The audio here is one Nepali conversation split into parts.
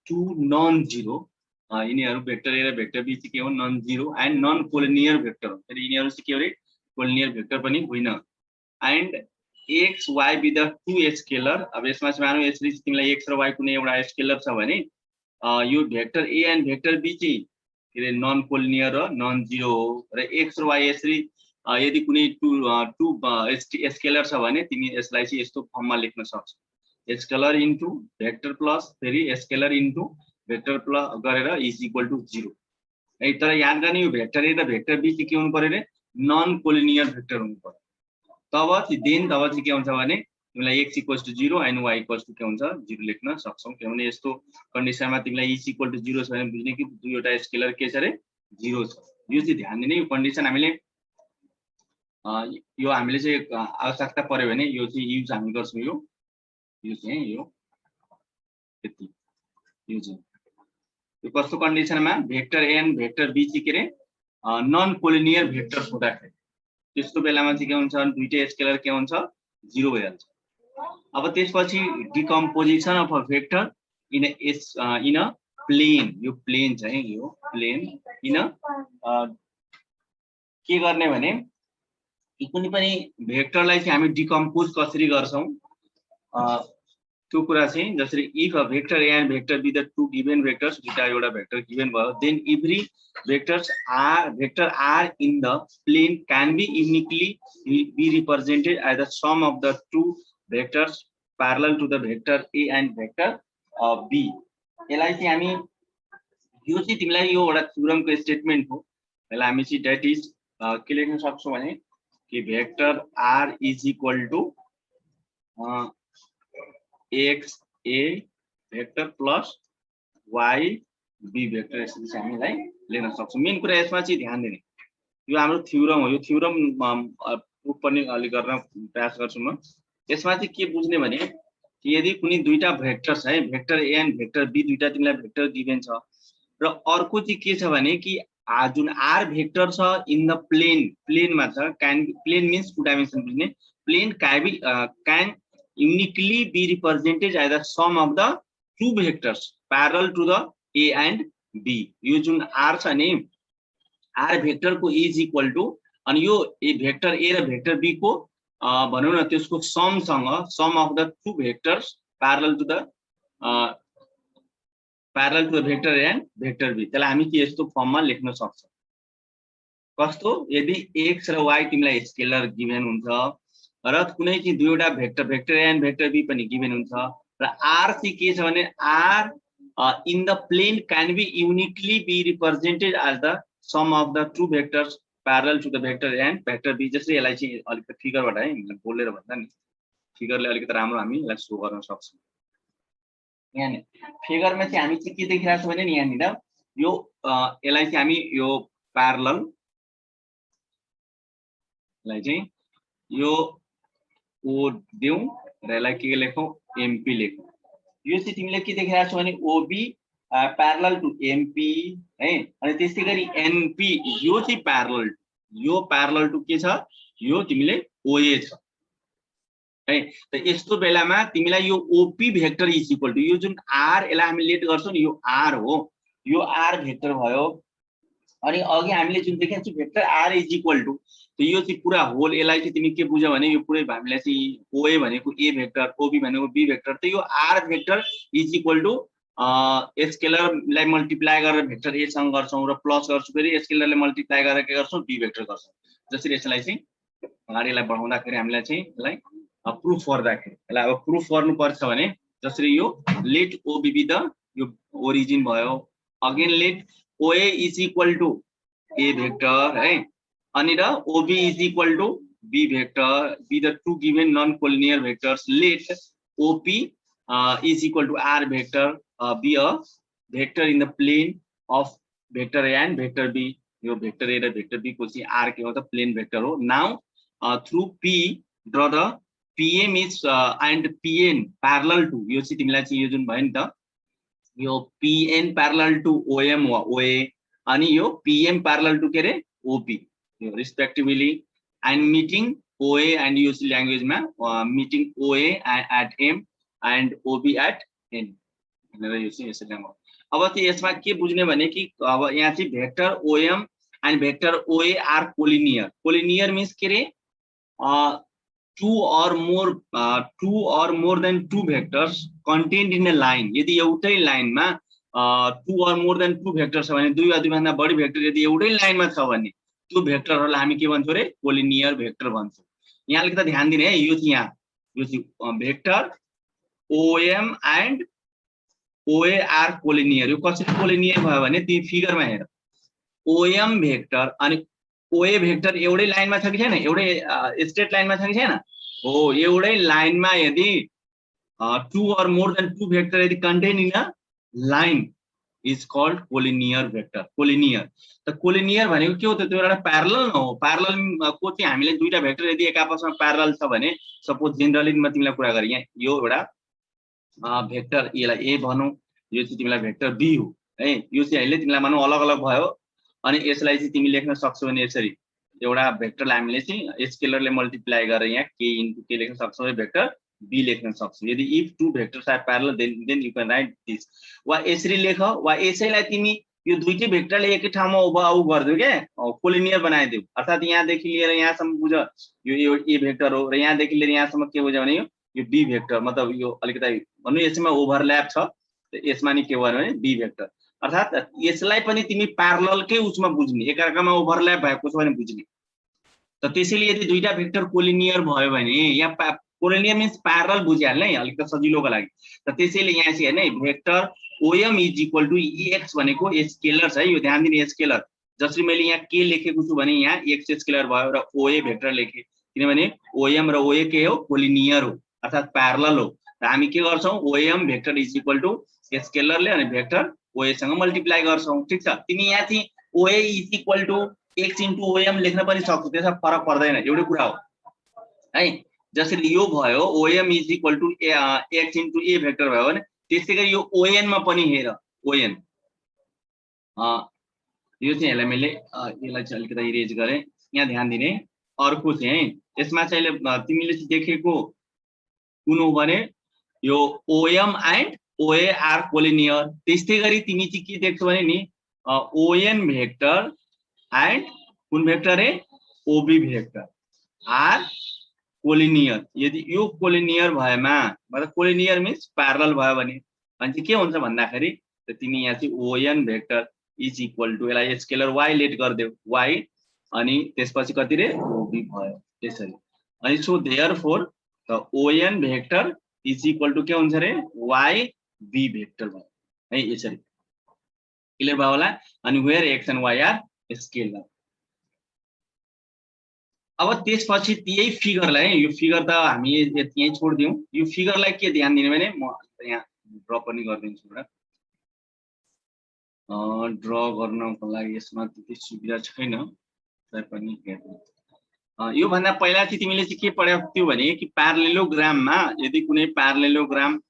टू नन जीरो यिनीहरू भेक्टर ए र भेक्टर बी चाहिँ के हो non zero and non collinear vector हो फेरि यिनीहरू चाहिँ के हो रे कोलिनियर भेक्टर पनि होइन and X Y with the two scalar अब यसमा चाहिँ मानौ यसरी तिमीलाई एक्स र वाई कुनै एउटा स्केलर छ भने यो vector A and vector B चाहिँ के अरे नन कोलिनियर र नन जीरो हो र एक्स र वाई यसरी यदि कुनै टू स्केलर छ भने तिमी यसलाई चाहिँ यस्तो फर्ममा लेख्न सक्छौ स्केलर इन्टु भेक्टर प्लस फेरि स्केलर इन्टु भेक्टर प्लस गरेर इज इक्वल टु जीरो है तर याद गर्ने यो भेक्टर ए र भेक्टर बी चाहिँ के हुनु पर्यो रे नन कोलिनियर भेक्टर हुनु पर्यो तब चाहिँ के हुन्छ भने तिमीलाई X equals to zero and Y equals to के हुन्छ जीरो लेख्न सक्छौ किनभने यस्तो कन्डिसनमा तिमीलाई इज इक्वल टु जीरो छ भने बुझ्ने कि दुईवटा स्केलर के छ रे जीरो छ यो चाहिँ ध्यान दिने यो कन्डिसन हामीले चाहिँ आवश्यकता पर्यो भने यो चाहिँ युज हामी गर्छौँ यो चाहिँ यो यति यो चाहिँ यो कस्तो कन्डिसनमा vector A and vector B चाहिँ के रे नन कोलिनियर भेक्टर हुँदाखेरि त्यस्तो बेलामा चाहिँ के हुन्छ दुईटै स्केलर के हुन्छ जीरो भइहाल्छ अब त्यसपछि decomposition of a vector in a plane यो प्लेन चाहिँ यो प्लेन इन के गर्ने भने कुनै पनि भेक्टरलाई चाहिँ हामी डिकम्पोज कसरी गर्छौं त्यो कुरा चाहिँ जसरी if a vector A and vector B the two given vectors दुईटा एउटा भेक्टर गिवन भयो then every vector R in the plane can be uniquely be represented as the sum of the two vectors parallel to the vector A and vector B यसलाई चाहिँ हामी यो चाहिँ तिमीलाई यो एउटा थ्योरमको स्टेटमेन्ट हो यसलाई हामी चाहिँ दैट इज के लेख्न सक्छौं भने कि vector are is equal to x A vector plus Y be vector यसरी चाहिँ हामीलाई लेख्न सक्छौं मेन कुरा यसमा चाहिँ ध्यान दिने यो हाम्रो थ्योरम हो यो थ्योरम प्रुफ पनि अलि गर्न प्रयास गर्छु म यसमा चाहिँ के बुझ्ने भने कि यदि कुनै दुईटा भेक्टर छ है vector A and vector B दुईटा तिमीलाई भेक्टर गिभन छ र अर्को चाहिँ के छ भने कि जुन आर भेक्टर छ इन द प्लेनमा छ can plane means two dimension बुझ्ने plane can uniquely be represented as the sum of the two vectors parallel to the A and B यो जुन R छ नि R भेक्टर को इज इक्वल टु अनि यो भेक्टर A र भेक्टर B को भनौं न त्यसको सम सँग sum of the two vectors parallel to the vector A and vector B त्यसलाई हामी के यस्तो फर्ममा लेख्न सक्छौं कस्तो यदि x र y तिमीलाई स्केलर गिभन हुन्छ र कुनै चाहिँ दुईवटा vector A and vector B पनि गिभन हुन्छ र आर चाहिँ के छ भने R in the plane can be uniquely be represented as the sum of the two vectors parallel to the vector A and vector B जसरी यसलाई चाहिँ अलिकति फिगरबाट है बोलेर भन्दा नि फिगरले अलिकति राम्रो हामी यसलाई शो गर्न सक्छौं यहाँ फिगरमा चाहिँ हामी चाहिँ के देखिरहेको छौं भने नि यहाँनिर यो यसलाई चाहिँ हामी यो प्यारलल लाई चाहिँ यो ओ दिउँ र यसलाई के लेखौं एमपी लेखौं यो चाहिँ तिमीले के देखिरहेको छौ भने ओबी प्यारलल टु एमपी है अनि त्यसैगरी एनपी यो चाहिँ प्यारलल टु के छ यो तिमीले ओए छ है त यस्तो बेलामा तिमीलाई यो OP vector is equal to यो जुन आर यसलाई हामी लेट गर्छौं नि यो आर हो यो आर भेक्टर भयो अनि अघि हामीले जुन देखेको छु vector are is equal to त यो चाहिँ पुरा होल यसलाई चाहिँ तिमी के बुझ्यौ भने यो पुरै हामीलाई चाहिँ ओए भनेको ए भेक्टर ओबी भनेको बी भेक्टर त यो R vector is equal to स्केलरलाई मल्टिप्लाई गरेर भेक्टर ए सँग गर्छौं र प्लस गर्छौं फेरि स्केलरले मल्टिप्लाई गरेर के गर्छौं बी भेक्टर गर्छौं जसरी यसलाई चाहिँ अगाडिलाई बढाउँदाखेरि हामीलाई चाहिँ यसलाई प्रुफ गर्दाखेरि यसलाई अब प्रुफ गर्नु पर्छ भने जसरी यो लेट ओबी बी द यो ओरिजिन भयो again let OA is equal to A vector है अनि र OB is equal to B vector B the two given non collinear vectors let OP is equal to R vector be a vector in the plane of vector A and vector be यो भेक्टर ए र भेक्टर बी को चाहिँ आर के हो त प्लेन भेक्टर हो now through P draw the PM is and PN parallel to यो चाहिँ तिमीलाई चाहिँ यो जुन भयो नि त यो पीएन प्यारलल टु ओएम वा ओए अनि यो पीएम प्यारलल टु के रे ओपी यो respectively and meeting OA and use ल्याङ्ग्वेजमा meeting OA at M and OB at N भनेर यो चाहिँ यसरी अब चाहिँ यसमा के बुझ्ने भने कि अब यहाँ चाहिँ भेक्टर ओएम एन्ड भेक्टर ओए आर कोलिनियर. कोलिनियर मीन्स के रे two or more than two vectors contained in a line. यदि एउटै लाइनमा two or more than two vectors छ भने, दुई वा दुईभन्दा बढी भेक्टर यदि एउटै लाइनमा छ भने त्यो भेक्टरहरूलाई हामी के भन्छौँ रे? कोलिनियर भेक्टर भन्छौँ. यहाँ अलिकति ध्यान दिने है, यो चाहिँ भेक्टर ओएम एन्ड ओए आर कोलिनियर. यो कसरी कोलिनियर भयो भने त्यो फिगरमा हेर, ओएम भेक्टर अनि ओए भेक्टर एउटै लाइनमा छ कि छैन? एउटै स्ट्रेट लाइनमा छ कि छैन? हो, एउटै लाइनमा यदि two or more than two vector यदि contain in a line is called collinear vector. Collinear त कोलिनियर भनेको के हो त? त्यो एउटा प्यारलल न हो. प्यारलल को चाहिँ हामीले दुईटा भेक्टर यदि एक आपसमा प्यारलल छ भने, सपोज जेनरली म तिमीलाई कुरा गरेँ, यहाँ यो एउटा भेक्टर यसलाई ए भनौँ, यो चाहिँ तिमीलाई भेक्टर बी हो है. यो चाहिँ अहिले तिमीलाई मानौ अलग अलग भयो अनि यसलाई चाहिँ तिमी लेख्न सक्छौ भने यसरी, एउटा भेक्टरलाई हामीले चाहिँ स्केलरले मल्टिप्लाई गरेर यहाँ के इन्टु के लेख्न सक्छौ, भेक्टर बी लेख्न सक्छौ. यदि if two vectors are parallel then you can write this. वा यसरी लेख, वा यसैलाई तिमी यो दुईटै भेक्टरले एकै ठाउँमा उभा गर्दियौ के, कोलिनियर बनाइदियौ. अर्थात् यहाँदेखि लिएर यहाँसम्म बुझ, यो ए भेक्टर हो र यहाँदेखि लिएर यहाँसम्म के बुझ्यो भने यो बी भेक्टर, मतलब यो अलिकति भन्नु यसमा ओभरल्याप छ, यसमा नि के भयो भने बी भेक्टर. अर्थात् यसलाई पनि तिमी प्यारललकै उसमा बुझ्ने, एकअर्कामा ओभरल्याप भएको छ भने बुझ्ने. त त्यसैले यदि दुईटा भेक्टर कोलिनियर भयो भने, यहाँ कोलिनियर मीन्स प्यारलल बुझिहाल्ने है अलिकति सजिलोको लागि. त त्यसैले यहाँ चाहिँ हेर्ने vector OM is equal to x भनेको स्केलर छ है, यो ध्यान दिने स्केलर. जसरी मैले यहाँ के लेखेको छु भने यहाँ एक्स स्केलर भयो र ओए भेक्टर लेखेँ, किनभने ओएम र ओए के हो? कोलिनियर हो, अर्थात् प्यारलल हो. र हामी के गर्छौँ? OM vector is equal to स्केलरले अनि भेक्टर ओएसँग मल्टिप्लाई गर्छौँ. ठिक छ. तिमी यहाँ चाहिँ OA is equal to x into OM लेख्न पनि सक्छौ, त्यसमा फरक पर्दैन, एउटै कुरा हो है. जसरी यो भयो OM is equal to x into a vector भयो भने, त्यसै गरी यो ओएनमा पनि हेर, ओएन यो चाहिँ यसलाई मैले यसलाई चाहिँ अलिकति इरेज गरेँ. यहाँ ध्यान दिने अर्को चाहिँ है, यसमा चाहिँ अहिले तिमीले चाहिँ देखेको कुन हो भने यो ओएम एन्ड ओए आर कोलिनियर. त्यस्तै गरी तिमी चाहिँ के देख्छौ भने नि ओएन भेक्टर एन्ड कुन भेक्टर है? ओबी भेक्टर आर कोलिनियर. यदि यो कोलिनियर भएमा, मतलब कोलिनियर मीन्स प्यारलल भयो भने चाहिँ के हुन्छ भन्दाखेरि तिमी यहाँ चाहिँ ON vector is equal to, यसलाई स्केलर वाइ लेट गरिदेऊ, वाइ अनि त्यसपछि कति रे? ओबी भयो त्यसरी. अनि so therefore the ON vector is equal to के हुन्छ रे? वाइ बी भेक्टर भयो है, यसरी. क्लियर भयो होला? अनि where x and y are scalar. अब त्यसपछि त्यही फिगरलाई, यो फिगर त हामी यहीँ छोडिदिउँ. यो फिगरलाई के ध्यान दिने भने म यहाँ ड्र पनि गरिदिन्छु. एउटा ड्र गर्नको लागि यसमा त्यति सुविधा छैन, तैपनि हेर्नु. यो भन्दा पहिला चाहिँ तिमीले चाहिँ के पढेको थियौ भने कि प्यारलेलोग्राममा यदि कुनै प्यारलेलोग्राम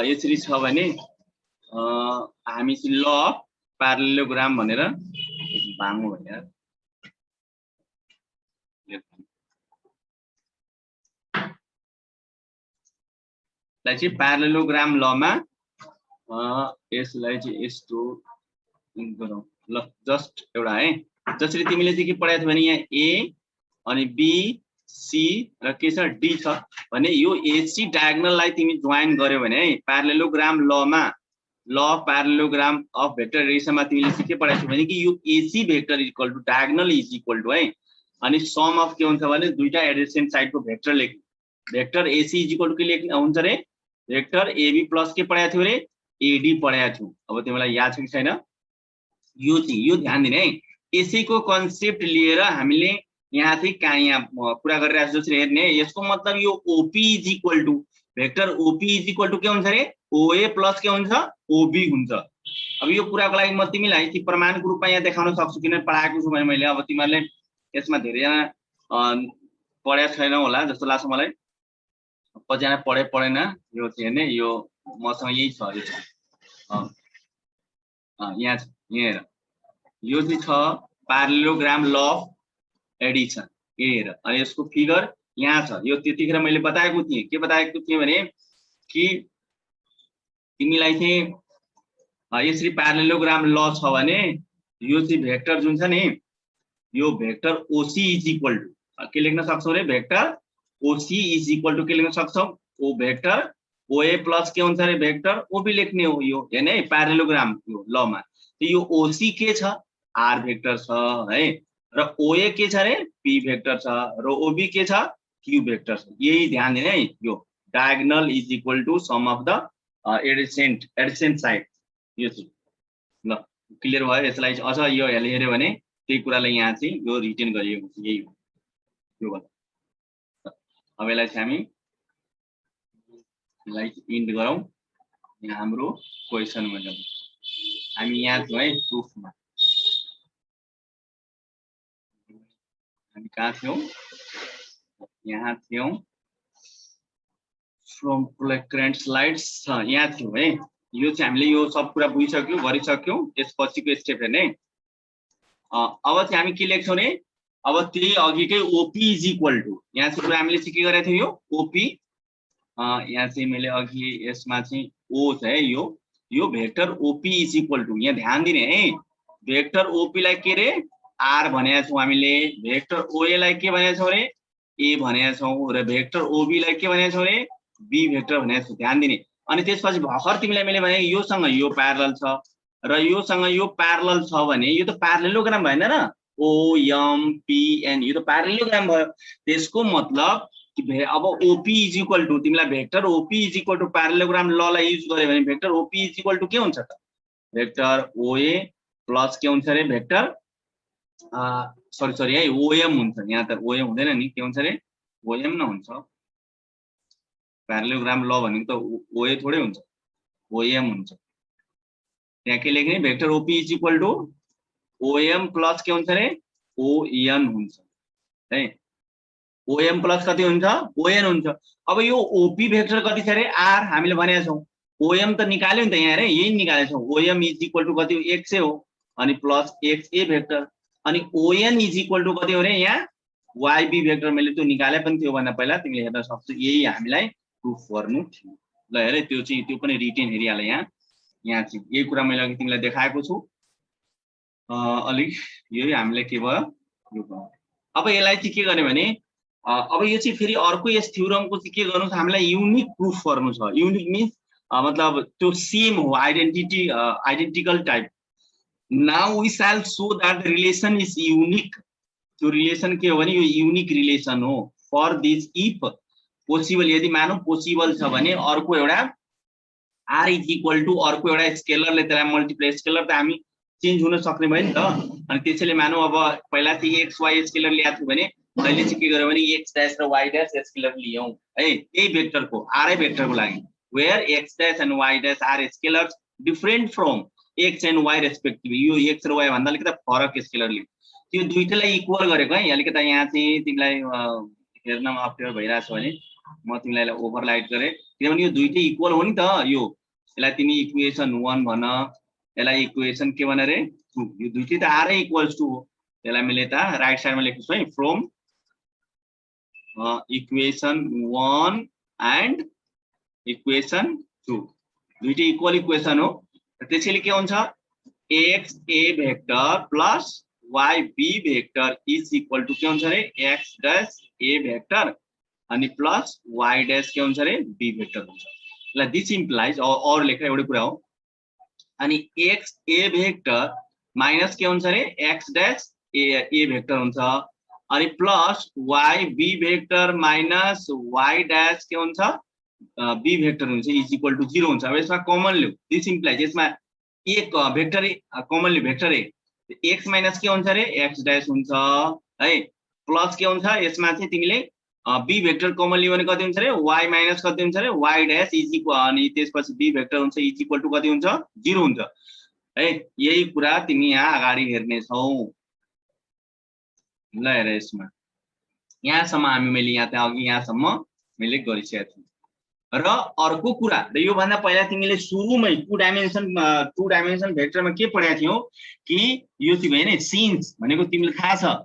यसरी छ भने हामी चाहिँ ल अफ प्यारलेलोग्राम भनेर भाङ्गो भनेर लाई चाहिँ प्यारलेलोग्राम लमा यसलाई चाहिँ यस्तो गरौँ ल, जस्ट एउटा है. जसरी तिमीले चाहिँ के पढाएको थियो भने यहाँ ए अनि बी सी र के छ डी छ भने यो एसी डायगोनललाई तिमी जोइन गर्यो भने है प्यारलेलोग्राम लमा, ल अफ प्यारलेलोग्राम अफ भेक्टर रेसमा तिमीले चाहिँ के पढाएको थियो भने कि यो AC vector is equal to diagonal is equal to है, अनि सम अफ के हुन्छ भने दुईटा एडजेसेन्ट साइडको भेक्टर लेख्ने. Vector AC is equal to के लेख्ने हुन्छ रे? भेक्टर एबी प्लस के पढाएको थियो रे? एडी पढाएको छु. अब तिमीलाई याद छ कि छैन? यो चाहिँ यो ध्यान दिने है. एसीको कन्सेप्ट लिएर हामीले यहाँ चाहिँ यहाँ कुरा गरिरहेको जसरी हेर्ने, यसको मतलब यो OP is equal to vector OP is equal to के हुन्छ रे? ओए प्लस के हुन्छ? ओबी हुन्छ. अब यो कुराको लागि म तिमीलाई चाहिँ प्रमाणको रूपमा यहाँ देखाउन सक्छु, किन पढाएको छु भने मैले. अब तिमीहरूले यसमा धेरैजना पढेको छैन होला जस्तो लाग्छ मलाई, कतिजना पढेन. यो चाहिँ हेर्ने, यो मसँग यही छ, यो छ यहाँ छ, यहाँ हेर, यो चाहिँ छ प्यारलेलोग्राम ल अफ एडिसन, ये हेर. अनि यसको फिगर यहाँ छ. यो त्यतिखेर मैले बताएको थिएँ, के बताएको थिएँ भने कि तिमीलाई चाहिँ यसरी प्यारेललोग्राम ल छ भने यो चाहिँ भेक्टर जुन छ नि यो vector OC is equal to के लेख्न सक्छौं रे vector OC is equal to के लेख्न सक्छौं ओ भेक्टर ओए प्लस के हुन्छ रे भेक्टर ओबी लेख्ने हो यो हैन है प्यारेललोग्राम यो लमा यो ओसी के छ आर भेक्टर छ है र ओए के छ रे पी भेक्टर छ र ओबी के छ क्यू भेक्टर छ यही ध्यान दिने है यो diagonal is equal to sum of the adjacent side यो चाहिँ ल क्लियर भयो यसलाई अझ यो हेर्यो भने त्यही कुरालाई यहाँ चाहिँ यो रिटेन गरिएको छ यही हो यो भयो अब यसलाई चाहिँ हामी इन्ड गरौँ यहाँ हाम्रो क्वेशनमा जाउँ हामी यहाँ छौँ है प्रुफमा हामी कहाँ थियौँ यहाँ थियौँ फ्रम करेन्ट स्लाइड्स यहाँ थियौँ है यो चाहिँ हामीले यो सब कुरा बुझिसक्यौँ गरिसक्यौँ त्यसपछिको स्टेप हेर्ने अब चाहिँ हामी के लेख्छौँ नि अब त्यही अघिकै ओपी इज इक्वल टु यहाँ चाहिँ कुरा हामीले चाहिँ के गरेको थियौँ यो ओपी यहाँ चाहिँ मैले अघि यसमा चाहिँ ओ छ है यो vector OP is equal to यहाँ ध्यान दिने है भेक्टर ओपी लाई के रे आर भनेका छौँ हामीले भेक्टर ओए लाई के भनेका छौँ रे ए भनेका छौँ र भेक्टर ओबी लाई के भनेका छौँ रे बी भेक्टर भनेका छौँ ध्यान दिने अनि त्यसपछि भर्खर तिमीलाई मैले भने योसँग यो प्यारलल छ र योसँग यो प्यारलल छ भने यो त प्यारलेलोग्राम भएन र ओ एम पी एन यो त प्यारलेलोग्राम भयो त्यसको मतलब अब ओपी इज इक्वल टु तिमीलाई vector OP is equal to parallelogram ललाई युज गर्यो भने vector OP is equal to के हुन्छ त भेक्टर ओए प्लस के हुन्छ रे भेक्टर सरी है ओएम हुन्छ यहाँ त ओएम हुँदैन नि के हुन्छ रे ओएम न हुन्छ प्यारलेलोग्राम ल भनेको त ओए थोरै हुन्छ ओएम हुन्छ त्यहाँ के लेख्ने vector OP is equal to OM plus के हुन्छ रे ओएन हुन्छ है ओएम प्लस कति हुन्छ ओएन हुन्छ अब यो ओपी भेक्टर कति छ रे आर हामीले भनेका छौँ ओएम त निकाल्यो नि त यहाँ रे यही निकालेका छौँ ओएम इज इक्वल टु कति एक्स हो अनि प्लस एक्स ए भेक्टर अनि ओएन इज इक्वल टु कति हो रे यहाँ वाइबी भेक्टर मैले त्यो निकाले पनि थियो भन्दा पहिला तिमीले हेर्न सक्छौ यही हामीलाई प्रुफ गर्नु थियो ल हेरे त्यो पनि रिटेन हेरिहाल यहाँ चाहिँ यही कुरा मैले अघि तिमीलाई देखाएको छु अलिक यही हामीले के भयो यो भयो अब यसलाई चाहिँ के गर्ने भने अब यो चाहिँ फेरि अर्को यस थ्योरमको चाहिँ के गर्नु छ हामीलाई युनिक प्रुफ गर्नु छ युनिक मिन्स मतलब त्यो सेम हो identical type now we shall show that the relation is unique त्यो रिलेशन के हो भने यो यूनिक रिलेशन हो फर दिस इफ पोसिबल यदि मानौ पोसिबल छ भने अर्को एउटा आर इज इक्वल टु अर्को एउटा स्केलरले त्यसलाई मल्टिप्लाई स्केलर त हामी चेन्ज हुन सक्ने भयो नि त अनि त्यसैले मानौ अब पहिला चाहिँ एक्स वाई स्केलर ल्याएको थियो भने अहिले चाहिँ के गर्यो भने एक्स डैश र वाई डैश स्केलर लियौं है यही भेक्टरको आरै भेक्टरको लागि where x dash and y dash are scalars different from x and y respective यो एक्स र वाई भन्दा अलिकति फरक स्केलरले त्यो दुईटैलाई इक्वल गरेको है अलिकति यहाँ चाहिँ तिमीलाई हेर्नमा अप्ठ्यारो भइरहेछ भने म तिमीलाई ओभरलाइट गरे किनभने यो दुईटै इक्वल हो नि त यो यसलाई तिमी इक्वेसन 1 भन यसलाई इक्वेसन के भन रे 2 यो दुईटै त आरै इक्वल्स टु हो त्यसलाई मैले त राइट साइडमा लेख्छु है फ्रम इक्वेसन 1 एन्ड इक्वेसन 2 दुईटै इक्वल इक्वेसन हो त्यसैले के हुन्छ x A vector plus Y be vector is equal to के हुन्छ रे एक्स डैश ए भेक्टर अनि प्लस वाई डैश के हुन्छ रे बी भेक्टर हुन्छ ल दिस इम्प्लाइज और लेख्दा एउटै कुरा हो अनि एक्स ए भेक्टर माइनस के हुन्छ रे एक्स डैश ए भेक्टर हुन्छ अनि plus Y be vector minus y dash के हुन्छ बी भेक्टर हुन्छ इज इक्वल टु 0 हुन्छ अब यसमा कमन ल्याऊ दिस इम्प्लाइज यसमा एक भेक्टर कमन ल्याऊ भेक्टर एक्स माइनस के हुन्छ रे एक्स डैश हुन्छ है प्लस के हुन्छ यसमा चाहिँ तिमीले बी भेक्टर कमन लियो भने कति हुन्छ रे वाई माइनस कति हुन्छ रे वाई डैश इज इक्वल अनि त्यसपछि बी भेक्टर हुन्छ इज इक्वल टु कति हुन्छ 0 हुन्छ है यही कुरा तिमी यहाँ अगाडि हेर्ने छौ ल हेर यसमा यहाँसम्म हामी मैले यहाँ अघि यहाँसम्म मैले गरिसकेको छु र अर्को कुरा र यो भन्दा पहिला तिमीले सुरुमै टु डाइमेन्सन भेक्टरमा के पढाएको थियौ कि यो चाहिँ हैन सिन्स भनेको तिमीले थाहा छ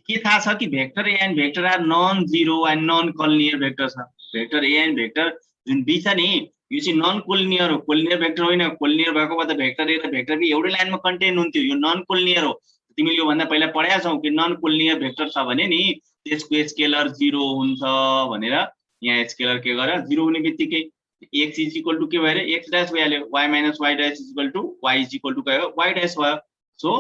के थाहा छ कि vector A and vector are non zero and non collinear vector छ भेक्टर ए एन्ड भेक्टर जुन बी छ नि यो चाहिँ नन कोलिनियर हो, कोलिनियर भेक्टर होइन। कोलिनियर भएको भए त भेक्टर ए र भेक्टर बी एउटै लाइनमा कन्टेन हुन्थ्यो। यो नन कोलिनियर हो। तिमीले यो भन्दा पहिला पढाएका छौ कि नन कोलिनियर भेक्टर छ भने नि त्यसको स्केलर 0 हुन्छ भनेर। यहाँ स्केलर के गरे 0 हुने बित्तिकै x इज इक्वल टु के भएर x डैश भइहाल्यो, y minus y dash is equal to y is equal to के हो y डैश भयो। So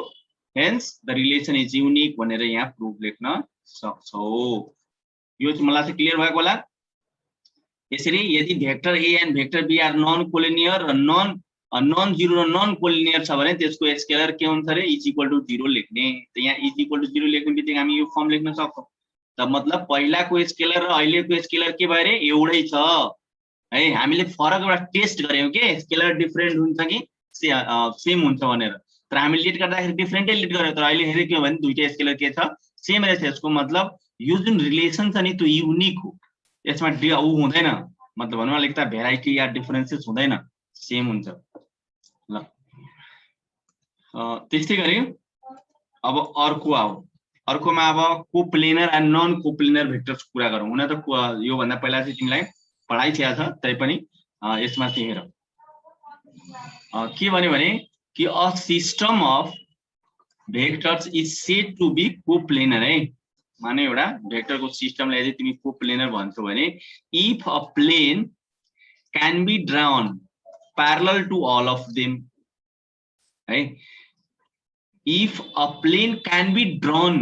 hence the relation is unique भनेर यहाँ प्रुफ लेख्न सक्छौ। यो चाहिँ मलाई चाहिँ क्लियर भएको होला। यसरी यदि vector A and vector b are non collinear र नन जीरो र नन कोलिनियर छ भने त्यसको स्केलर के हुन्छ रे इज इक्वल टु 0 लेख्ने। त यहाँ इज इक्वल टु 0 लेख्ने बित्तिकै हामी यो फर्म लेख्न सक्छौं। त मतलब पहिलाको स्केलर र अहिलेको स्केलर के भए रे एउटै छ है। हामीले फरक एउटा टेस्ट गर्यौं के स्केलर डिफरेन्ट हुन्छ कि सेम हुन्छ भनेर। तर हामीले लिड गर्दाखेरि डिफरेन्टै लिड गर्यौं। तर अहिले हेरे के हो भने दुईटा स्केलर के छ सेम रहेछ। यसको मतलब यो जुन रिलेसन छ नि त्यो युनिक हो। यसमा ऊ हुँदैन, मतलब भनौँ अलिकता भेराइटी या डिफरेन्सेस हुँदैन, सेम हुन्छ। ल त्यस्तै गरी अब अर्को आऊ। अर्कोमा अब coplanar and non coplanar vectors कुरा गरौँ। हुन त यो भन्दा पहिला चाहिँ तिमीलाई पढाइ थिया छ, तै पनि यसमा चाहिँ हेर के भन्यो भने कि a system of vectors is said to be coplanar है। माने एउटा भेक्टरको सिस्टमलाई यदि तिमी कोप्लेनर भन्छौ भने if a plane can be drawn parallel to all of them है। If a plane can be drawn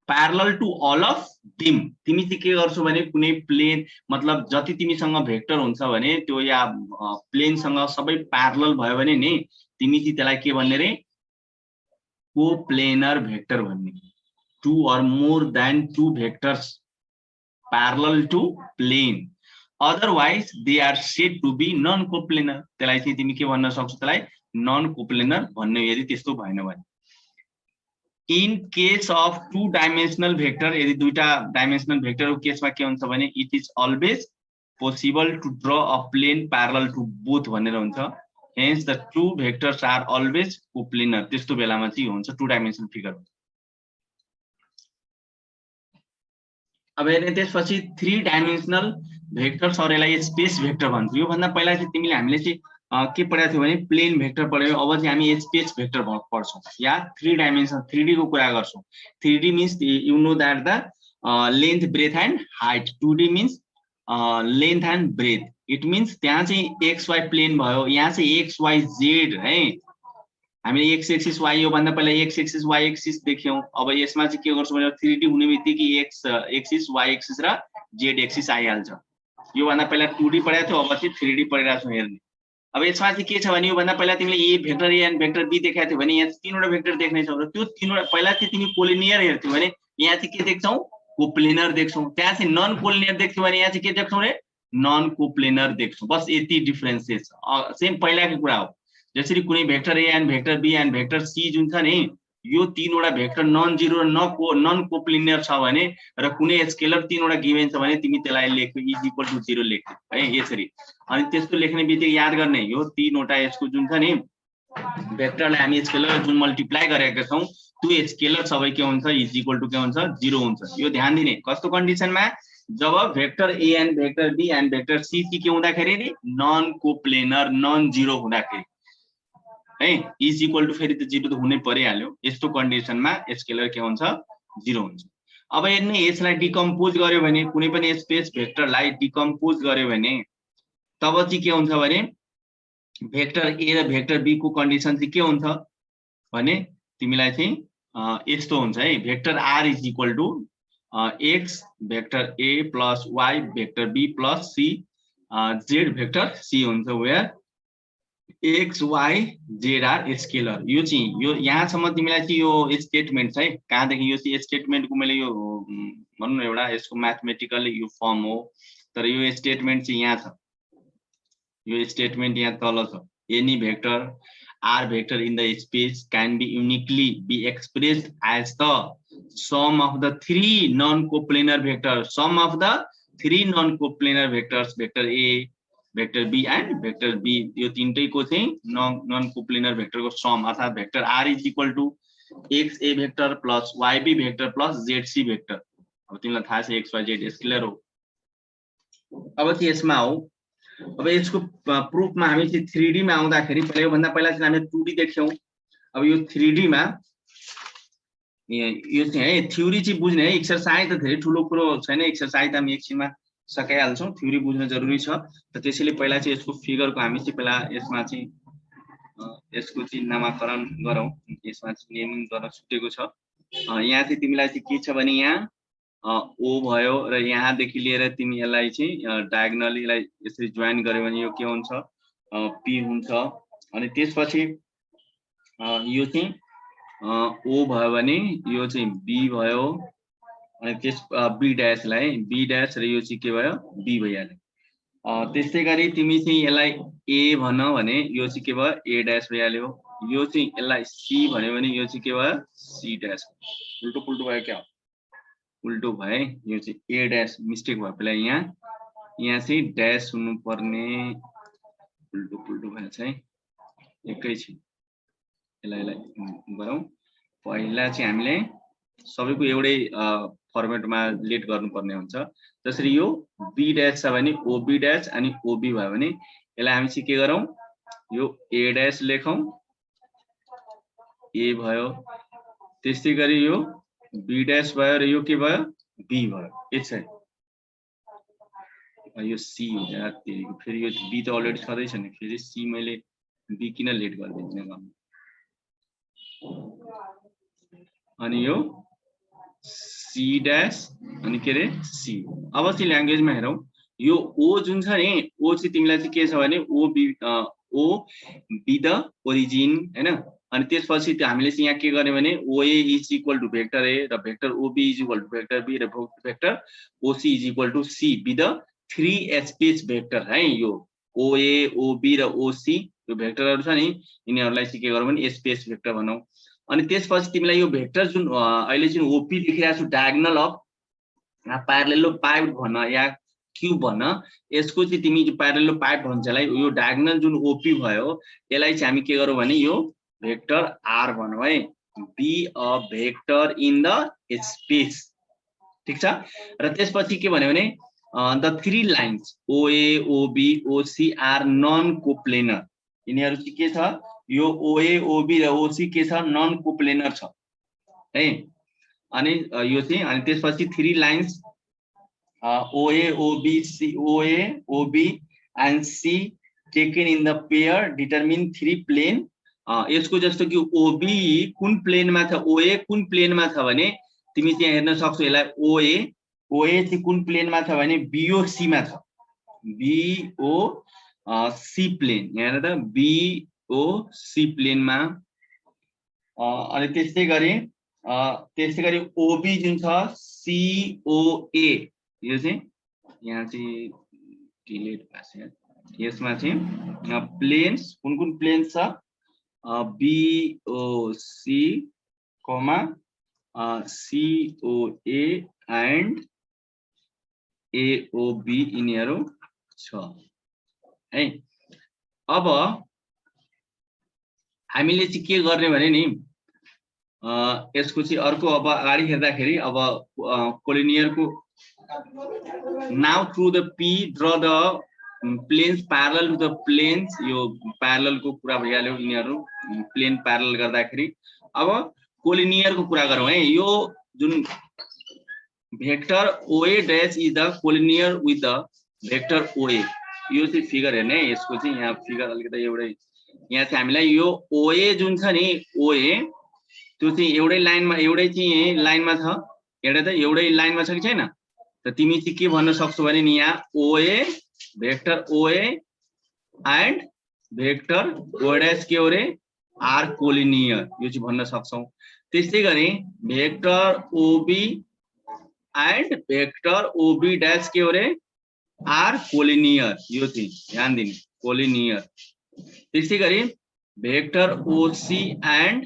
parallel to all of them, तिमी चाहिँ के गर्छौ भने कुनै प्लेन मतलब जति तिमीसँग भेक्टर हुन्छ भने त्यो या प्लेनसँग सबै प्यारलल भयो भने नि तिमी चाहिँ त्यसलाई के भन्ने रे कोप्लेनर भेक्टर भन्ने। Two or more than two vectors parallel to plane, otherwise they are said to be non-coplanar। त्यसलाई चाहिँ तिमी के भन्न सक्छौ, त्यसलाई नन कोप्लेनर भन्ने यदि त्यस्तो भएन भने। In case of two dimensional vector, यदि दुईटा डाइमेन्सनल भेक्टरको केसमा के हुन्छ भने it is always possible to draw a plane parallel to both भनेर हुन्छ। Hence the two vectors are always coplanar. त्यस्तो बेलामा चाहिँ हुन्छ टू डाइमेन्सनल फिगर। अब हेर्ने त्यसपछि थ्री डाइमेन्सनल भेक्टर्स और यसलाई स्पेस भेक्टर भन्छ। यो भन्दा पहिला चाहिँ तिमीले हामीले चाहिँ के पढाएको थियो भने प्लेन भेक्टर पढ्यौ। अब चाहिँ हामी स्पेस भेक्टर पढ्छौं या थ्री डाइमेन्सन 3D को कुरा गर्छौं। 3D means you know that the length breadth and height, 2D means length and breadth. It means त्यहाँ चाहिँ एक्स वाई प्लेन भयो, यहाँ चाहिँ एक्स वाई जेड है। हामीले एक्स एक्सिस वाई यो भन्दा पहिला एक्स एक्सिस वाई एक्सिस देख्यौं। अब यसमा चाहिँ के गर्छौं भने 3D हुने बित्तिकै एक्स एक्सिस वाई एक्सिस र जेड एक्सिस आइहाल्छ। यो भन्दा पहिला 2D पढाएको थियो, अब चाहिँ 3D पढिरहेको छौं हेर्ने। अब यसमा चाहिँ के छ भने यो भन्दा पहिला तिमीले a vector A and vector b देखाएको थियो भने यहाँ तीनवटा भेक्टर देख्ने छौ र त्यो तीनवटा पहिला चाहिँ तिमी कोलिनियर हेर्थ्यौ भने यहाँ चाहिँ के देख्छौ कोप्लेनर देख्छौ। त्यहाँ चाहिँ नन कोलिनियर देख्थ्यौ भने यहाँ चाहिँ के देख्छौ रे नन कोप्लेनर देख्छौ। बस यति डिफरेन्सेस सेम पहिलाको कुरा हो। जसरी कुनै vector A and vector be and vector c जुन छ नि यो तीनवटा भेक्टर नन जीरो र नन कोप्लेनर छ भने र कुनै स्केलर तीनवटा गिभन छ भने तिमी त्यसलाई लेख्यौ इज इक्वल टु 0 लेख्यौ है यसरी। अनि त्यसको लेख्ने बित्तिकै याद गर्ने यो तीनवटा यसको जुन छ नि भेक्टरलाई हामी स्केलर जुन मल्टिप्लाई गरेका छौं त्यो स्केलर सबै के हुन्छ इज इक्वल टु के हुन्छ 0 हुन्छ। यो ध्यान दिने कस्तो कन्डिसनमा जब vector A and vector be and vector C के हुँदाखेरि नि नन कोप्लेनर नन जीरो हुँदाखेरि है इज इक्वल टु फेरि त 0 त हुनै परिहाल्यो। यस्तो कन्डिसनमा स्केलर के हुन्छ 0 हुन्छ। अब हेर्ने यसलाई डिकम्पोज गर्यो भने कुनै पनि स्पेस भेक्टरलाई डिकम्पोज गर्यो भने तब चाहिँ के हुन्छ भने भेक्टर ए र भेक्टर बी को कन्डिसन चाहिँ के हुन्छ भने तिमीलाई चाहिँ यस्तो हुन्छ है। Vector are is equal to X vector A plus Y vector B plus C Z vector C हुन्छ where X Y Z are scalar. यो चाहिँ यो यहाँसम्म तिमीलाई चाहिँ यो स्टेटमेन्ट है कहाँदेखि यो चाहिँ स्टेटमेन्टको मैले यो भनौँ न एउटा यसको म्याथमेटिकल यो फर्म हो। तर यो स्टेटमेन्ट चाहिँ यहाँ छ। यो स्टेटमेन्ट यहाँ तल छ। Any vector r vector in the space can be uniquely be expressed as the sum of the three non coplanar vector, sum of the three non coplanar vectors vector a vector be and vector be. यो तीनटैको चाहिँ नन कोप्लेनर भेक्टरको सम अर्थात vector are is equal to x A vector plus Y be vector plus z c vector. अब तिमीलाई थाहा छ एक्स वाई जेड स्केलर हो। अब चाहिँ यसमा हो अब यसको प्रुफमा हामी चाहिँ 3D मा आउँदाखेरि पहिले भन्दा पहिला चाहिँ हामी 2D देख्यौं। अब यो 3D मा यो चाहिँ है थ्योरी चाहिँ बुझ्ने है, एक्सरसाइज त धेरै ठुलो कुरो छैन, एक्सरसाइज हामी एकछिनमा सकाइहाल्छौं, थ्योरी बुझ्न जरुरी छ। त त्यसैले पहिला चाहिँ यसको फिगरको हामी चाहिँ पहिला यसमा चाहिँ यसको चाहिँ नामाकरण गरौँ, यसमा चाहिँ नेमिङ गर्न छुटेको छ। यहाँ चाहिँ तिमीलाई चाहिँ के छ भने यहाँ ओ भयो र यहाँदेखि लिएर तिमी यसलाई चाहिँ डायगोनली यसलाई यसरी जोइन गर्यो भने यो के हुन्छ पी हुन्छ। अनि त्यसपछि यो चाहिँ ओ भयो भने यो चाहिँ बी भयो, अनि त्यस बी ड्याशलाई बी ड्याश र यो चाहिँ के भयो बी भइहाल्यो। त्यस्तै गरी तिमी चाहिँ यसलाई ए भन भने यो चाहिँ के भयो ए ड्याश भइहाल्यो। यो चाहिँ यसलाई सी भन्यो भने यो चाहिँ के भयो सी ड्याश। उल्टो पुल्टो भयो क्या, उल्टो भए यो चाहिँ ए ड्याश मिस्टेक भयो। पहिला यहाँ चाहिँ ड्याश हुनु पर्ने, उल्टो पुल्टो भएछ है, एकैछिन यसलाई गरौँ। पहिला चाहिँ हामीले सबैको एउटै फर्मेटमा लेट गर्नुपर्ने हुन्छ। जसरी यो बी ड्याश छ भने ओबी ड्याश अनि ओबी भयो भने यसलाई हामी चाहिँ के गरौँ यो ए ड्याश लेखौँ, ए भयो। त्यस्तै गरी यो बी ड्याश भयो र यो के भयो बी भयो। यसै यो सी हो त्यतिको, फेरि यो बी त अलरेडी छँदैछ नि, फेरि सी मैले बी किन लेट गर्दिन गर्नु। अनि यो सी ड्याश अनि के रे सी। अब चाहिँ ल्याङ्ग्वेजमा हेरौँ, यो ओ जुन छ नि ओ चाहिँ तिमीलाई चाहिँ के छ भने ओ बी द ओरिजिन हैन। अनि त्यसपछि हामीले चाहिँ यहाँ के गर्ने भने OA is equal to vector A र vector OB is equal to vector B र vector OC is equal to C be the 3 space vector है। यो ओए ओबी र ओसी यो भेक्टरहरु छ नि, यिनीहरुलाई चाहिँ के गरौँ भने स्पेस भेक्टर भनौं। अनि त्यसपछि तिमीलाई यो भेक्टर जुन अहिले जुन ओपी लेखिरहेको छु डायगोनल अफ प्यारलेलोपाइड भन या क्यूब भन, यसको चाहिँ तिमी प्यारलेलोपाइड भन्छलाई यो डायगोनल जुन ओपी भयो यसलाई चाहिँ हामी के गरौँ भने यो भेक्टर आर भनौँ है, be a vector in the space. ठीक छ। र त्यसपछि के भन्यो भने द 3 लाइन्स ओए ओबी ओसी आर नन कोप्लेनर। यिनीहरु चाहिँ के छ यो ओए ओबी र ओसी के छ नन कोप्लेनर छ है। अनि यो चाहिँ अनि त्यसपछि 3 लाइन्स ओए OB C OA OB and C taken in the pair determine 3 plane. यसको जस्तो कि ओबी कुन प्लेनमा छ ओए कुन प्लेनमा छ भने तिमी चाहिँ हेर्न सक्छौ यसलाई ओए ओए चाहिँ कुन प्लेनमा छ भने बीओसी मा छ, बीओ सी प्लेन यहाँ त बीओसी प्लेनमा। अनि त्यस्तै गरी ओबी जुन छ सीओए यो चाहिँ यहाँ चाहिँ डिलिट भएको छ। यसमा चाहिँ प्लेन्स कुन प्लेन्स छ BOC comma COA and AOB यिनीहरु छ है। अब हामीले चाहिँ के गर्ने भने नि यसको चाहिँ अर्को अब अगाडि हेर्दाखेरि अब कोलिनियरको now through the P draw the planes parallel to the planes. यो प्यारललको कुरा भइहाल्यो, यिनीहरु प्लेन प्यारलल गर्दाखेरि। अब कोलिनियरको कुरा गरौँ है। यो जुन भेक्टर ओए dash is the collinear with the vector ओए। यो चाहिँ फिगर हेर्ने है, यसको चाहिँ यहाँ फिगर अलिकति एउटै यहाँ चाहिँ हामीलाई यो ओए जुन छ नि ओए त्यो चाहिँ एउटै लाइनमा छ, एउटा त एउटै लाइनमा छ कि छैन। त तिमी चाहिँ के भन्न सक्छौ भने नि यहाँ ओए भेक्टर ओए एन्ड भेक्टर ओ डैश के हो रे आर कोलिनियर, यो चाहिँ भन्न सक्छौ। त्यस्तै गरी vector OB and vector OB dash के हो रे आर कोलिनियर, यो चाहिँ ध्यान दिनु कोलिनियर। त्यसै गरी भेक्टर ओसी एन्ड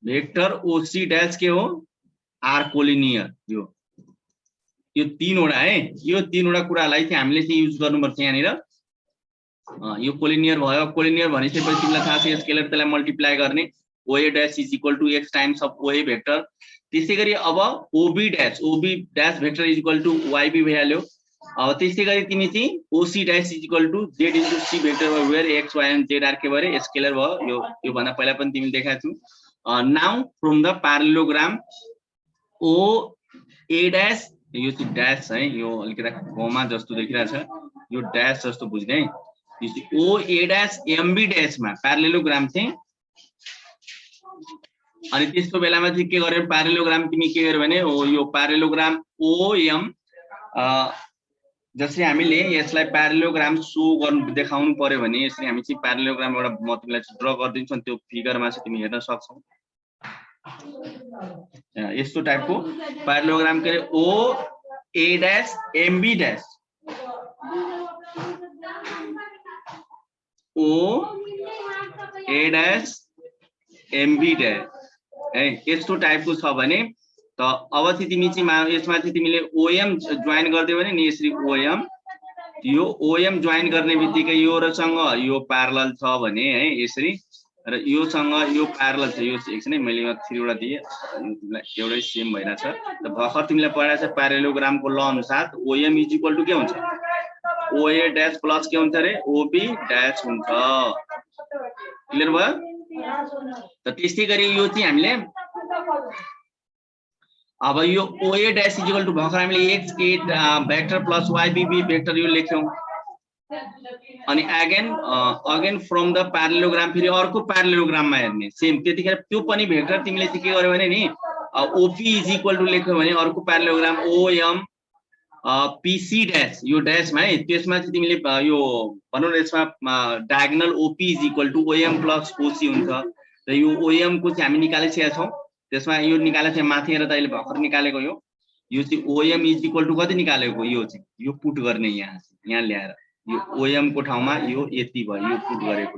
भेक्टर ओसी डैश के हो आर कोलिनियर। यो तीनवटा है, यो तीनवटा कुरालाई चाहिँ हामीले चाहिँ युज गर्नुपर्छ यहाँनिर। यो कोलिनियर भयो, कोलिनियर भनेपछि तिमीलाई थाहा छ यसले त्यसलाई मल्टिप्लाई गर्ने OA dash is equal to X times of OA vector. त्यसै गरी अब OB dash vector is equal to Y B भइहाल्यो। अब त्यस्तै गरी तिमी चाहिँ OC dash is equal to Z into C vector where X Y and Z are के भएर स्केलर भयो। यो भन्दा पहिला पनि तिमीले देखाएको छु। Now from the parallelogram O A dash, यो चाहिँ डैश है, यो अलिकति कोमा जस्तो देखिरहेछ, यो डैश जस्तो बुझ्ने है। यो चाहिँ ओ ए डैश एमबी डैशमा प्यारालेलोग्राम चाहिँ, अनि त्यसको बेलामा चाहिँ के गर्यो प्यारालेलोग्राम तिमी के गर्यो भने यो प्यारालेलोग्राम ओएम जसरी हामीले यसलाई प्यारालेलोग्राम सो गर्नु देखाउनु पर्यो भने यसरी हामी चाहिँ प्यारालेलोग्राम एउटा म तिमीलाई ड्र गरिदिन्छु अनि त्यो फिगरमा चाहिँ तिमी हेर्न सक्छौ। यस्तो टाइपको प्यारालेलोग्राम के अरे ओ A dash MB dash, oh A dash MB dash है, यस्तो टाइपको छ भने त अब चाहिँ तिमी चाहिँ यसमा चाहिँ तिमीले ओएम जोइन गर्दियौ भने नि यसरी ओएम, यो ओएम जोइन गर्ने बित्तिकै यो रसँग यो प्यारलल छ भने है यसरी, र योसँग यो प्यारलल छ, यो एकछिन है मैले 3 वटा दिए तिमीलाई एउटै सेम भइराछ। त भर्खर तिमीलाई पढाएको छ प्यारालेलोग्रामको ल अनुसार ओएम इज इक्वल टु के हुन्छ ओए डैश प्लस के हुन्छ रे ओबी डैश हुन्छ। क्लियर भयो? त त्यस्तै गरी यो चाहिँ हामीले अब यो ओए डैश इज इक्वल टु भर्खर हामीले x A vector plus Y be vector यो लेख्यौं। अनि अगेन फ्रम द प्यारालेलोग्राम फेरि अर्को प्यारालेलोग्राममा हेर्ने सेम, त्यतिखेर त्यो पनि भेक्टर तिमीले चाहिँ के गर्यो भने नि ओपी इज इक्वल टु लेख्यौ भने अर्को प्यारालेलोग्राम ओएम पीसी डैश, यो डैशमा है त्यसमा चाहिँ तिमीले यो भनौँ न यसमा diagonal OP is equal to OM plus OC हुन्छ। र यो ओएम को चाहिँ हामी निकालिसकेका छौँ, त्यसमा यो निकालेको छ माथि हेर त अहिले भर्खर निकालेको यो चाहिँ ओएम इज इक्वल टु कति निकालेको यो चाहिँ यो पुट गर्ने यहाँ ल्याएर यो ओएम को ठाउँमा यो यति भयो यो पुट गरेको।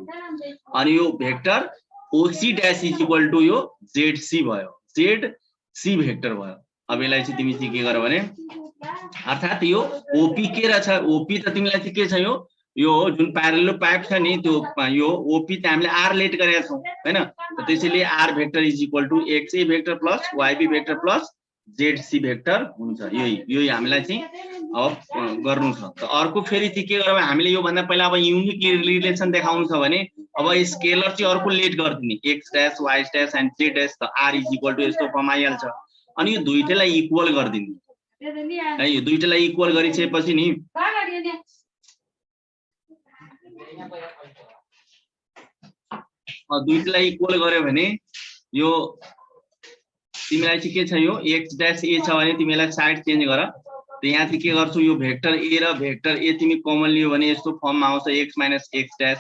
अनि यो भेक्टर ओसी डैश इज इक्वल टु यो जेडसी भयो, जेडसी भेक्टर भयो। अब यसलाई चाहिँ तिमी चाहिँ के गर भने अर्थात् यो ओपी के रहेछ ओपी त तिमीलाई चाहिँ के छ यो जुन प्यारालेलो पाइप छ नि त्यो यो ओपी त हामीले आर लेट गरेका छौँ हैन। त्यसैले r vector is equal to x A vector plus y b vector plus जेडसी भेक्टर हुन्छ। यही हामीलाई चाहिँ अब गर्नु छ। त अर्को फेरि चाहिँ के गरौँ हामीले यो भन्दा पहिला अब युनिक रिलेसन देखाउनु छ भने अब स्केलर चाहिँ अर्को लेट गर्दिने X dash Y dash and Z dash, त आर इज इक्वल टु यस्तो फर्म आइहाल्छ। अनि यो दुईटैलाई इक्वल गरिदिने है, यो दुईटैलाई इक्वल गरिसकेपछि नि दुईटैलाई इक्वल गर्यो भने यो तिमीलाई चाहिँ के छ यो एक्स डैश ए छ भने तिमीलाई साइड चेन्ज गर। त यहाँ चाहिँ के गर्छु यो भेक्टर ए र भेक्टर ए तिमी कमन लियो भने यस्तो फर्ममा आउँछ एक्स माइनस एक्स डैश।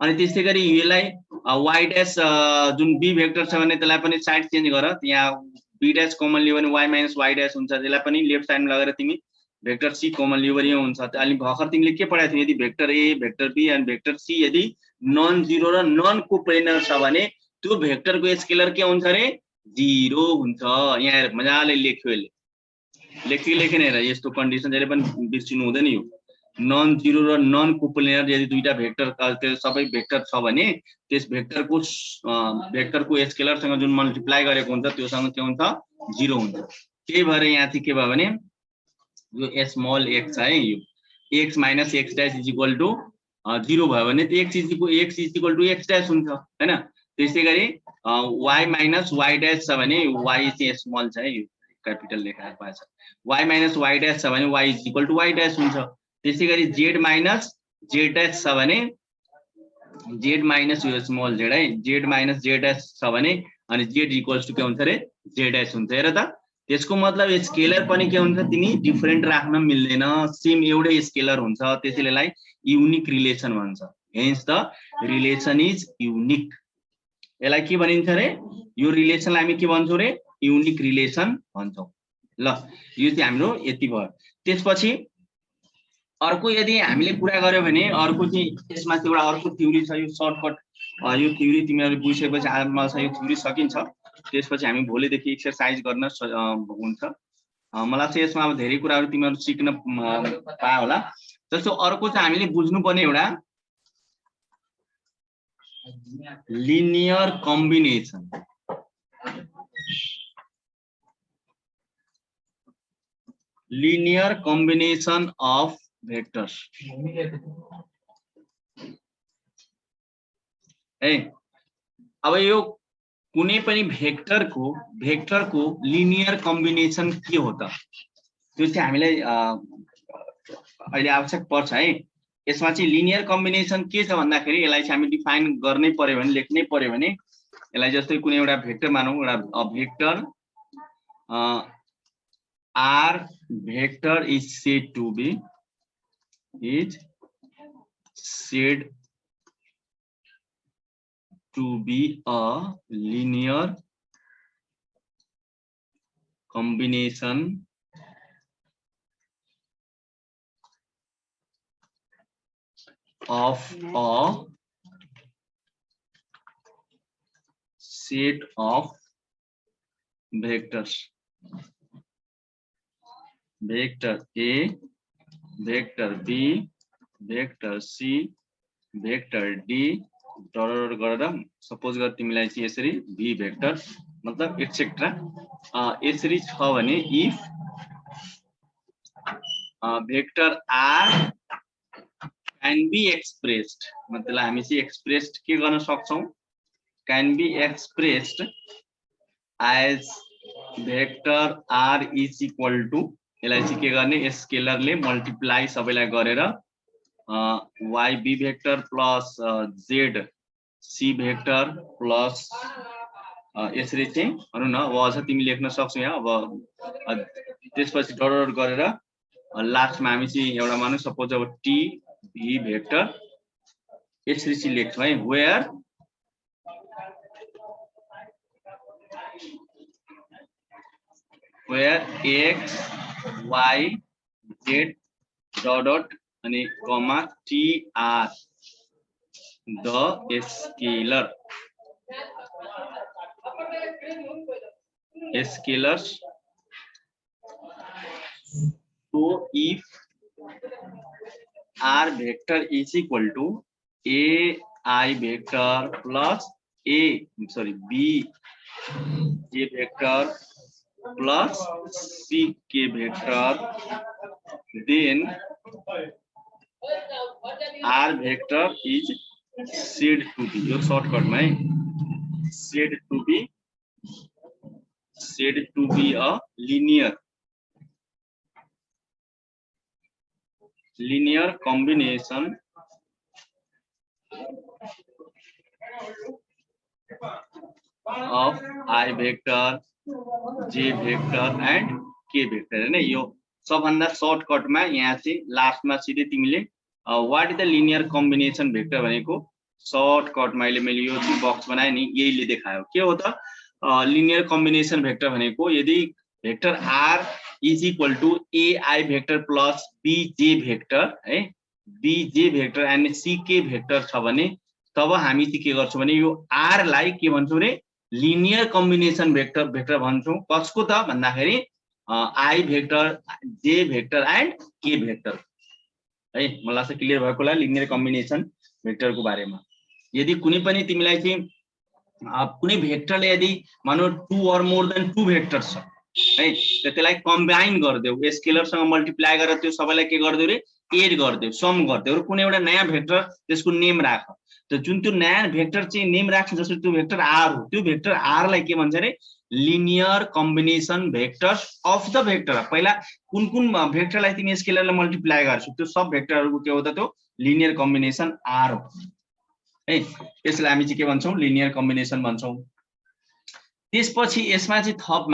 अनि त्यस्तै गरी यसलाई वाई डैश जुन बी भेक्टर छ भने त्यसलाई पनि साइड चेन्ज गर। यहाँ बी डैश कमन लियो भने वाई माइनस वाई डैश हुन्छ, त्यसलाई पनि लेफ्ट साइडमा लगेर तिमी भेक्टर सी कमन लियो भने यो हुन्छ। अलि भर्खर तिमीले के पढाएको थियौ यदि vector a vector be and vector c यदि नन जिरो र नन कोप्लेनर छ भने त्यो भेक्टरको स्केलर के हुन्छ रे 0 हुन्छ। यहाँ हेर मजाले लेख्यो यसले लेखेन हेर यस्तो कन्डिसन जहिले पनि बिर्सिनु हुँदैन। यो नन जिरो र नन कोप्लेनर यदि दुईटा भेक्टर सबै भेक्टर छ भने त्यस भेक्टरको स्केलरसँग जुन मल्टिप्लाई गरेको हुन्छ त्योसँग के हुन्छ 0 हुन्छ। त्यही भएर यहाँ चाहिँ के भयो भने यो स्मल एक्स है यो x minus x dash is equal to 0 भयो भने x is equal to x dash हुन्छ हैन। त्यसै गरी वाई माइनस वाई डैश छ भने वाई चाहिँ स्मल छ है यो क्यापिटल लेखेर पाएछ, वाई माइनस वाई डैश छ भने y is equal to y dash हुन्छ। त्यसै गरी जेड माइनस जेड डैश छ भने जेड माइनस यो स्मल जेड है जेड माइनस जेड डैश छ भने अनि जेड इक्वल्स टु के हुन्छ रे जेड डैश हुन्छ। हेर त त्यसको मतलब स्केलर पनि के हुन्छ तिमी डिफरेन्ट राख्न मिल्दैन, सेम एउटै स्केलर हुन्छ, त्यसैले यसलाई युनिक रिलेसन भन्छ। Hence the relation is unique. यसलाई के भनिन्छ रे यो रिलेसनलाई हामी के भन्छौँ रे युनिक रिलेसन भन्छौँ। ल यो चाहिँ हाम्रो यति भयो। त्यसपछि अर्को यदि हामीले कुरा गर्यो भने अर्को चाहिँ यसमा चाहिँ एउटा अर्को थ्योरी छ, यो सर्टकट यो थ्योरी तिमीहरू बुझिसकेपछि आजमा यो थ्योरी सकिन्छ। त्यसपछि हामी भोलिदेखि एक्सरसाइज गर्न हुन्छ। मलाई चाहिँ यसमा अब धेरै कुराहरू तिमीहरू सिक्न पायो होला। जस्तो अर्को चाहिँ हामीले बुझ्नुपर्ने एउटा linear combination. Linear combination of vectors है। अब यो कुनै पनि भेक्टरको लिनियर कम्बिनेसन के हो त, त्यो चाहिँ हामीलाई अहिले आवश्यक पर्छ है। यसमा चाहिँ लिनियर कम्बिनेसन के छ भन्दाखेरि यसलाई चाहिँ हामी डिफाइन गर्नै पर्यो भने, लेख्नै पर्यो भने, यसलाई जस्तै कुनै एउटा भेक्टर मानौँ, एउटा vector R vector is said to be a linear combination of a set of vectors. Vector A, vector B, vector C, vector D dot गरेर सपोज गर तिमीलाई चाहिँ यसरी V भेक्टर मतलब एक्सेट्रा यसरी छ भने if vector R can be expressed, मतलब हामी चाहिँ एक्सप्रेस्ड के गर्न सक्छौं, can be expressed as vector R is equal to, यसलाई चाहिँ के गर्ने, स्केलरले मल्टिप्लाई सबैलाई गरेर YB vector plus Z C vector plus यसरी चाहिँ भनौँ न, अब अझ तिमी लेख्न सक्छौ यहाँ। अब त्यसपछि डट गरेर लास्टमा हामी चाहिँ एउटा मानौँ, सपोज अब T V भेक्टर यसरी चाहिँ लेख्छौँ है, where X Y Z dot अनि comma TR the scalars. So if R vector is equal to AI vector plus B J vector plus CK vector, then R vector is said to be, your shortcut said to be a linear combination of I vector, J vector and K vector हैन। यो सबभन्दा सर्टकटमा यहाँ चाहिँ लास्टमा सिधै तिमीले what is the linear combination vector भनेको सर्टकटमा मैले यो चाहिँ बक्स बनाए नि, यहीले देखायो। के हो त लिनियर कम्बिनेसन भेक्टर भनेको, यदि vector R is equal to AI vector plus BJ vector है, BJ vector and CK vector छ भने तब हामी चाहिँ के गर्छौं भने यो R लाई के भन्छौं रे, लिनियर कम्बिनेसन भेक्टर भन्छौं। कसको त भन्दाखेरि I vector, J vector and K vector है। मलाई चाहिँ क्लियर भएको होला लिनियर कम्बिनेसन भेक्टरको बारेमा। यदि कुनै पनि तिमीलाई चाहिँ कुनै भेक्टरले यदि मानौ 2 or more than 2 भेक्टर्स छ है, त्यसलाई कम्बाइन गर्दियौ, स्केलरसँग मल्टिप्लाई गरेर त्यो सबैलाई के गर्दियौ रे, एड गर्दियौ, सम गर्दियौ, कुनै एउटा नयाँ भेक्टर त्यसको नेम राख। त जुन त्यो नयाँ भेक्टर चाहिँ नेम राख्छ, जसरी त्यो भेक्टर R हो, त्यो भेक्टर R लाई के भन्छ रे, linear combination vectors of the vector. पहिला कुन कुन भेक्टरलाई तिमी स्केलरले मल्टिप्लाई गर्छौ, त्यो सब भेक्टरहरुको के हो त, त्यो लिनियर कम्बिनेसन R हो है। यसलाई हामी चाहिँ के भन्छौं, लिनियर कम्बिनेसन भन्छौं। त्यसपछि यसमा चाहिँ थप